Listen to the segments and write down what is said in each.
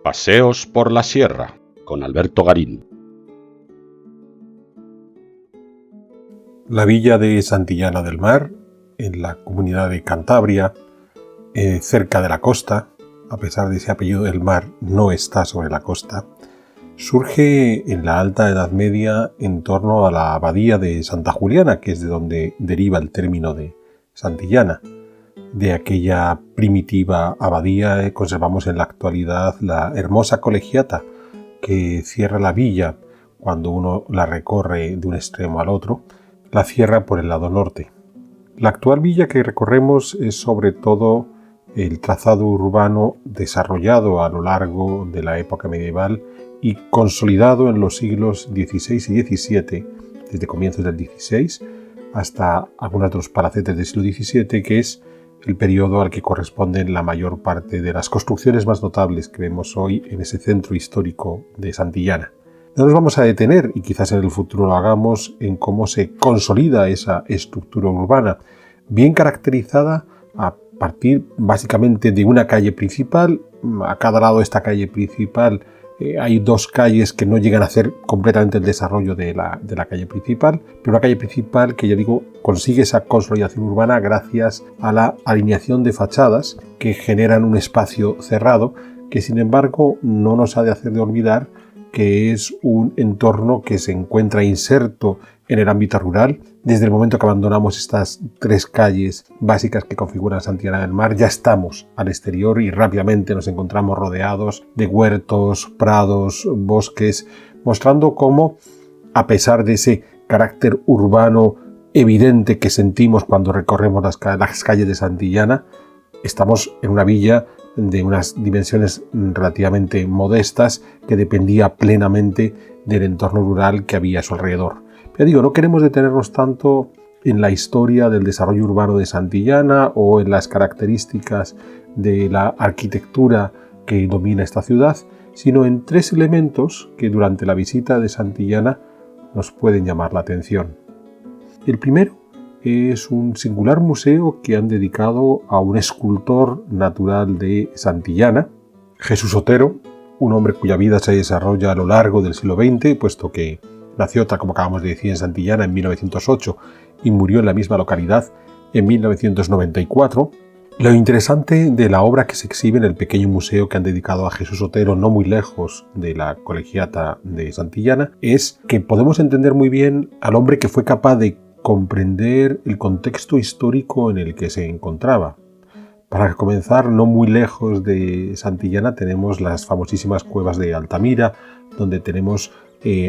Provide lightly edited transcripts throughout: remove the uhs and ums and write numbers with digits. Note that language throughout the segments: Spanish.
Paseos por la Sierra, con Alberto Garín. La villa de Santillana del Mar, en la comunidad de Cantabria, cerca de la costa, a pesar de ese apellido del mar, no está sobre la costa, surge en la Alta Edad Media en torno a la abadía de Santa Juliana, que es de donde deriva el término de Santillana. De aquella primitiva abadía conservamos en la actualidad la hermosa colegiata que cierra la villa cuando uno la recorre de un extremo al otro, la cierra por el lado norte. La actual villa que recorremos es sobre todo el trazado urbano desarrollado a lo largo de la época medieval y consolidado en los siglos XVI y XVII, desde comienzos del XVI hasta algunos de los palacetes del siglo XVII, que es el periodo al que corresponden la mayor parte de las construcciones más notables que vemos hoy en ese centro histórico de Santillana. No nos vamos a detener, y quizás en el futuro lo hagamos, en cómo se consolida esa estructura urbana, bien caracterizada a partir básicamente de una calle principal. A cada lado de esta calle principal hay dos calles que no llegan a hacer completamente el desarrollo de la calle principal, pero una calle principal que, ya digo, consigue esa consolidación urbana gracias a la alineación de fachadas que generan un espacio cerrado que, sin embargo, no nos ha de hacer de olvidar que es un entorno que se encuentra inserto en el ámbito rural. Desde el momento que abandonamos estas tres calles básicas que configuran Santillana del Mar, ya estamos al exterior y rápidamente nos encontramos rodeados de huertos, prados, bosques, mostrando cómo, a pesar de ese carácter urbano evidente que sentimos cuando recorremos las calles de Santillana, estamos en una villa de unas dimensiones relativamente modestas que dependía plenamente del entorno rural que había a su alrededor. Pero digo, no queremos detenernos tanto en la historia del desarrollo urbano de Santillana o en las características de la arquitectura que domina esta ciudad, sino en tres elementos que durante la visita de Santillana nos pueden llamar la atención. El primero es un singular museo que han dedicado a un escultor natural de Santillana, Jesús Otero, un hombre cuya vida se desarrolla a lo largo del siglo XX, puesto que nació, tal como acabamos de decir, en Santillana en 1908 y murió en la misma localidad en 1994. Lo interesante de la obra que se exhibe en el pequeño museo que han dedicado a Jesús Otero, no muy lejos de la colegiata de Santillana, es que podemos entender muy bien al hombre que fue capaz de comprender el contexto histórico en el que se encontraba. Para comenzar, no muy lejos de Santillana tenemos las famosísimas cuevas de Altamira, donde tenemos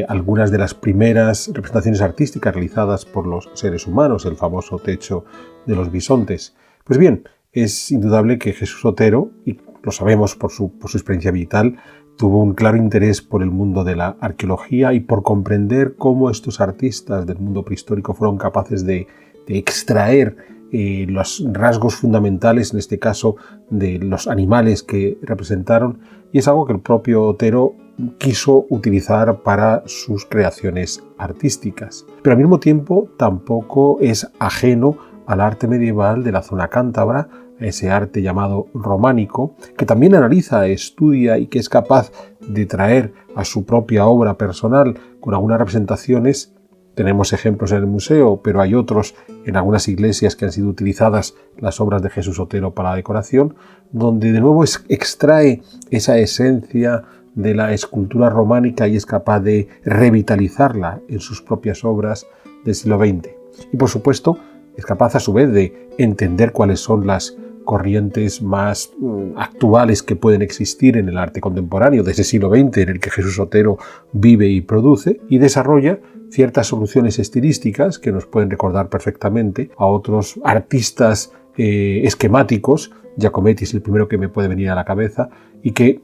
algunas de las primeras representaciones artísticas realizadas por los seres humanos, el famoso techo de los bisontes. Pues bien, es indudable que Jesús Otero, y lo sabemos por su experiencia vital, tuvo un claro interés por el mundo de la arqueología y por comprender cómo estos artistas del mundo prehistórico fueron capaces de extraer los rasgos fundamentales, en este caso, de los animales que representaron, y es algo que el propio Otero quiso utilizar para sus creaciones artísticas. Pero al mismo tiempo tampoco es ajeno al arte medieval de la zona cántabra, ese arte llamado románico, que también analiza, estudia y que es capaz de traer a su propia obra personal con algunas representaciones. Tenemos ejemplos en el museo, pero hay otros en algunas iglesias que han sido utilizadas las obras de Jesús Otero para la decoración, donde de nuevo extrae esa esencia de la escultura románica y es capaz de revitalizarla en sus propias obras del siglo XX. Y por supuesto, es capaz a su vez de entender cuáles son las corrientes más actuales que pueden existir en el arte contemporáneo de ese siglo XX en el que Jesús Otero vive y produce, y desarrolla ciertas soluciones estilísticas que nos pueden recordar perfectamente a otros artistas esquemáticos. Giacometti es el primero que me puede venir a la cabeza, y que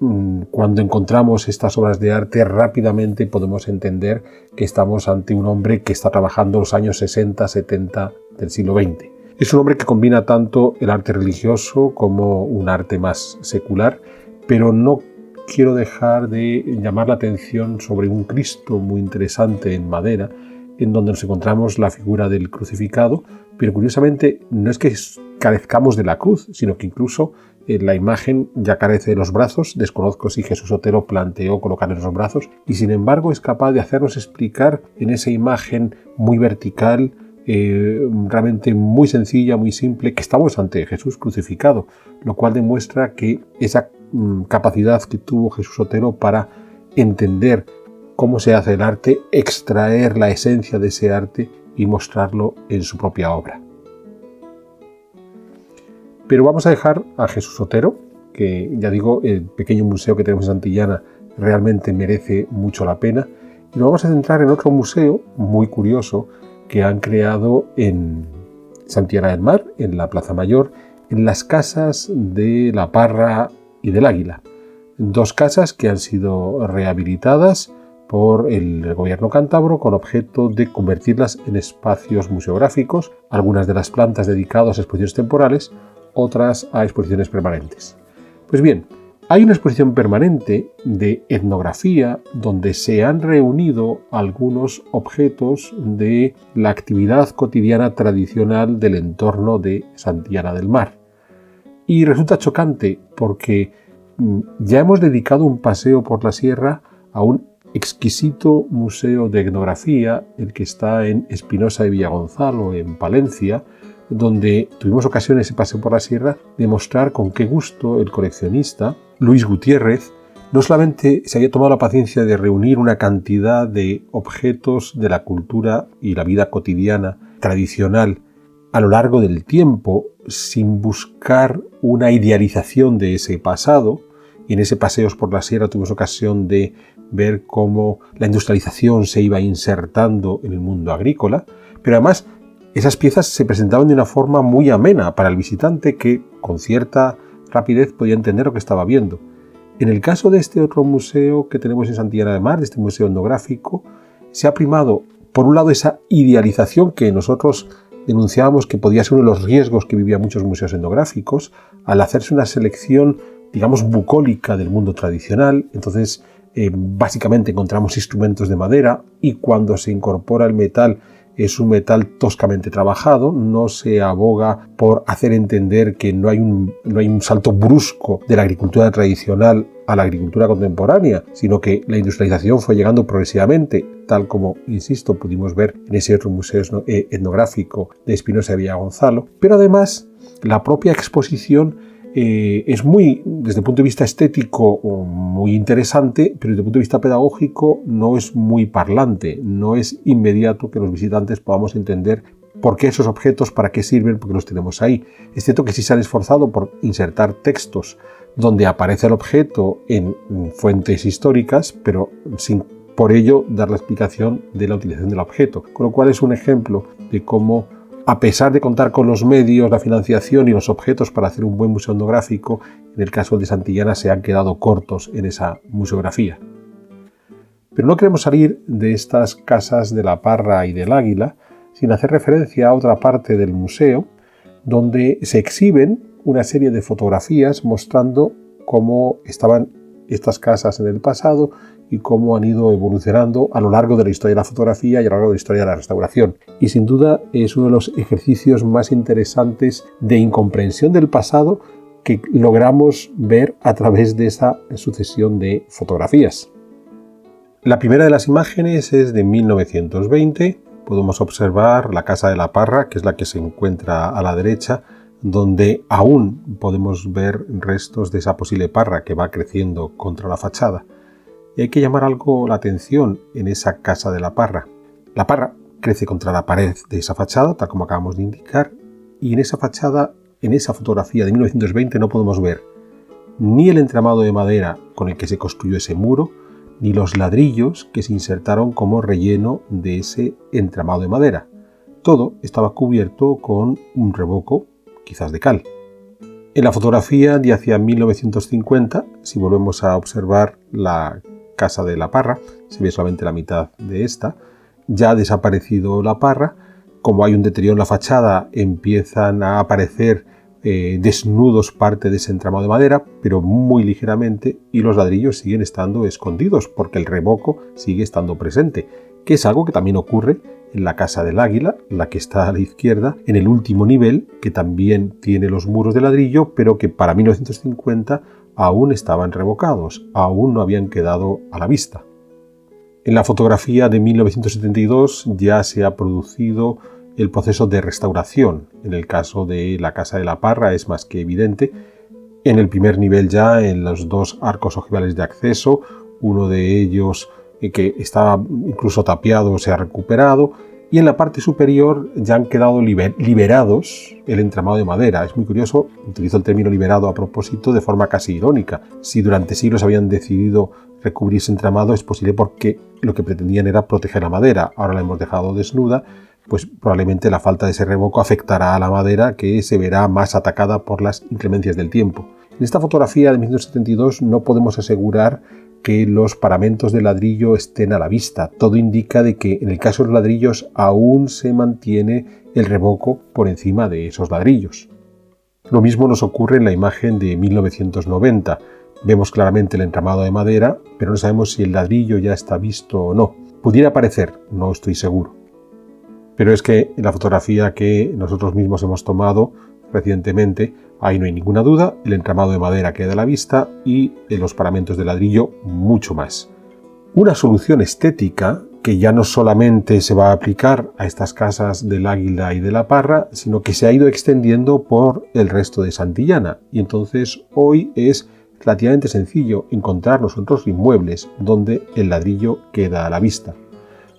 cuando encontramos estas obras de arte rápidamente podemos entender que estamos ante un hombre que está trabajando en los años 60-70 del siglo XX. Es un hombre que combina tanto el arte religioso como un arte más secular, pero no quiero dejar de llamar la atención sobre un Cristo muy interesante en madera, en donde nos encontramos la figura del crucificado, pero curiosamente no es que carezcamos de la cruz, sino que incluso la imagen ya carece de los brazos. Desconozco si Jesús Otero planteó colocarle los brazos, y sin embargo es capaz de hacernos explicar en esa imagen muy vertical, realmente muy sencilla, muy simple, que estamos ante Jesús crucificado, lo cual demuestra que esa capacidad que tuvo Jesús Otero para entender cómo se hace el arte, extraer la esencia de ese arte y mostrarlo en su propia obra. Pero vamos a dejar a Jesús Otero, que ya digo, el pequeño museo que tenemos en Santillana realmente merece mucho la pena, y nos vamos a centrar en otro museo muy curioso que han creado en Santillana del Mar, en la Plaza Mayor, en las casas de la Parra y del Águila. Dos casas que han sido rehabilitadas por el gobierno cántabro con objeto de convertirlas en espacios museográficos, algunas de las plantas dedicadas a exposiciones temporales, otras a exposiciones permanentes. Pues bien, hay una exposición permanente de etnografía donde se han reunido algunos objetos de la actividad cotidiana tradicional del entorno de Santillana del Mar. Y resulta chocante porque ya hemos dedicado un paseo por la sierra a un exquisito museo de etnografía, el que está en Espinosa de Villagonzalo, en Palencia, donde tuvimos ocasión ese paseo por la sierra de mostrar con qué gusto el coleccionista Luis Gutiérrez no solamente se había tomado la paciencia de reunir una cantidad de objetos de la cultura y la vida cotidiana tradicional a lo largo del tiempo, sin buscar una idealización de ese pasado, y en ese paseos por la sierra tuvimos ocasión de ver cómo la industrialización se iba insertando en el mundo agrícola, pero además esas piezas se presentaban de una forma muy amena para el visitante que con cierta rapidez podía entender lo que estaba viendo. En el caso de este otro museo que tenemos en Santillana del Mar, de este museo etnográfico, se ha primado, por un lado, esa idealización que nosotros denunciábamos que podía ser uno de los riesgos que vivían muchos museos etnográficos, al hacerse una selección, digamos, bucólica del mundo tradicional. Entonces, básicamente encontramos instrumentos de madera, y cuando se incorpora el metal, es un metal toscamente trabajado. No se aboga por hacer entender que no hay un salto brusco de la agricultura tradicional a la agricultura contemporánea, sino que la industrialización fue llegando progresivamente, tal como, insisto, pudimos ver en ese otro museo etnográfico de Espinosa de Villagonzalo. Pero además, la propia exposición es muy, desde el punto de vista estético, muy interesante, pero desde el punto de vista pedagógico no es muy parlante, no es inmediato que los visitantes podamos entender por qué esos objetos, para qué sirven, por qué los tenemos ahí. Es cierto que sí se han esforzado por insertar textos donde aparece el objeto en fuentes históricas, pero sin por ello dar la explicación de la utilización del objeto, con lo cual es un ejemplo de cómo, a pesar de contar con los medios, la financiación y los objetos para hacer un buen museo etnográfico, en el caso de Santillana se han quedado cortos en esa museografía. Pero no queremos salir de estas casas de la Parra y del Águila sin hacer referencia a otra parte del museo, donde se exhiben una serie de fotografías mostrando cómo estaban estas casas en el pasado y cómo han ido evolucionando a lo largo de la historia de la fotografía y a lo largo de la historia de la restauración. Y sin duda es uno de los ejercicios más interesantes de incomprensión del pasado que logramos ver a través de esa sucesión de fotografías. La primera de las imágenes es de 1920. Podemos observar la casa de la Parra, que es la que se encuentra a la derecha, donde aún podemos ver restos de esa posible parra que va creciendo contra la fachada. Y hay que llamar algo la atención en esa casa de la Parra. La parra crece contra la pared de esa fachada, tal como acabamos de indicar, y en esa fachada, en esa fotografía de 1920, no podemos ver ni el entramado de madera con el que se construyó ese muro, ni los ladrillos que se insertaron como relleno de ese entramado de madera. Todo estaba cubierto con un revoco, quizás de cal. En la fotografía de hacia 1950, si volvemos a observar la casa de la Parra, se ve solamente la mitad de esta. Ya ha desaparecido la parra. Como hay un deterioro en la fachada, empiezan a aparecer desnudos parte de ese entramado de madera, pero muy ligeramente, y los ladrillos siguen estando escondidos porque el revoco sigue estando presente, que es algo que también ocurre en la Casa del Águila, la que está a la izquierda, en el último nivel, que también tiene los muros de ladrillo, pero que para 1950 aún estaban revocados, aún no habían quedado a la vista. En la fotografía de 1972 ya se ha producido el proceso de restauración. En el caso de la Casa de la Parra es más que evidente. En el primer nivel ya, en los dos arcos ojivales de acceso, uno de ellos que estaba incluso tapiado se ha recuperado, y en la parte superior ya han quedado liberados el entramado de madera. Es muy curioso, utilizo el término liberado a propósito de forma casi irónica. Si durante siglos habían decidido recubrir ese entramado es posible porque lo que pretendían era proteger la madera. Ahora la hemos dejado desnuda, pues probablemente la falta de ese revoco afectará a la madera, que se verá más atacada por las inclemencias del tiempo. En esta fotografía de 1972 no podemos asegurar que los paramentos de ladrillo estén a la vista. Todo indica de que en el caso de los ladrillos aún se mantiene el revoco por encima de esos ladrillos. Lo mismo nos ocurre en la imagen de 1990. Vemos claramente el entramado de madera, pero no sabemos si el ladrillo ya está visto o no. Pudiera parecer, no estoy seguro. Pero es que en la fotografía que nosotros mismos hemos tomado recientemente, ahí no hay ninguna duda, el entramado de madera queda a la vista y los paramentos de ladrillo mucho más. Una solución estética que ya no solamente se va a aplicar a estas casas del Águila y de la Parra, sino que se ha ido extendiendo por el resto de Santillana. Y entonces hoy es relativamente sencillo encontrarnos otros inmuebles donde el ladrillo queda a la vista.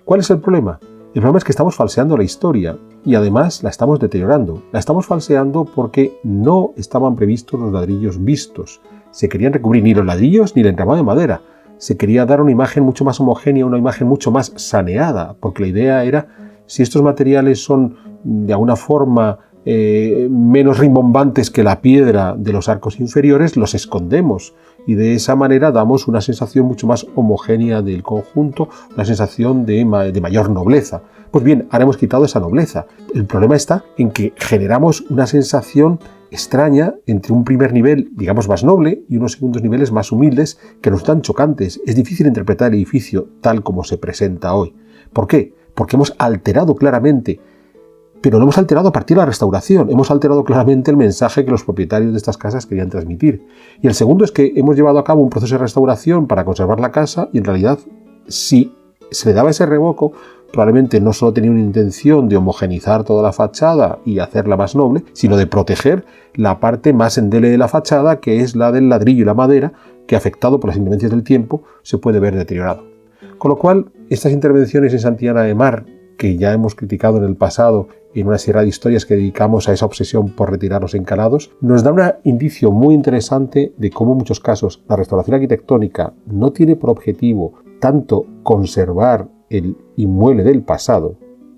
¿Cuál es el problema? El problema es que estamos falseando la historia y además la estamos deteriorando. La estamos falseando porque no estaban previstos los ladrillos vistos. Se querían recubrir ni los ladrillos ni el entramado de madera. Se quería dar una imagen mucho más homogénea, una imagen mucho más saneada, porque la idea era, si estos materiales son de alguna forma menos rimbombantes que la piedra de los arcos inferiores, los escondemos y de esa manera damos una sensación mucho más homogénea del conjunto, una sensación de mayor nobleza. Pues bien, ahora hemos quitado esa nobleza. El problema está en que generamos una sensación extraña entre un primer nivel, digamos, más noble y unos segundos niveles más humildes que nos dan chocantes. Es difícil interpretar el edificio tal como se presenta hoy. ¿Por qué? Porque hemos alterado claramente, pero lo hemos alterado a partir de la restauración. Hemos alterado claramente el mensaje que los propietarios de estas casas querían transmitir. Y el segundo es que hemos llevado a cabo un proceso de restauración para conservar la casa y en realidad, si se le daba ese revoco, probablemente no solo tenía una intención de homogenizar toda la fachada y hacerla más noble, sino de proteger la parte más endeble de la fachada, que es la del ladrillo y la madera, que afectado por las inclemencias del tiempo se puede ver deteriorado. Con lo cual, estas intervenciones en Santillana de Mar, que ya hemos criticado en el pasado en una serie de historias que dedicamos a esa obsesión por retirar los encalados, nos da un indicio muy interesante de cómo en muchos casos la restauración arquitectónica no tiene por objetivo tanto conservar el inmueble del pasado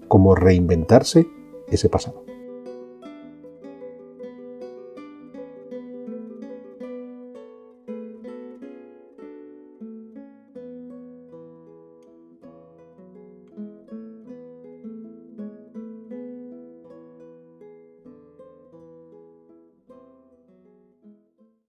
como reinventarse ese pasado.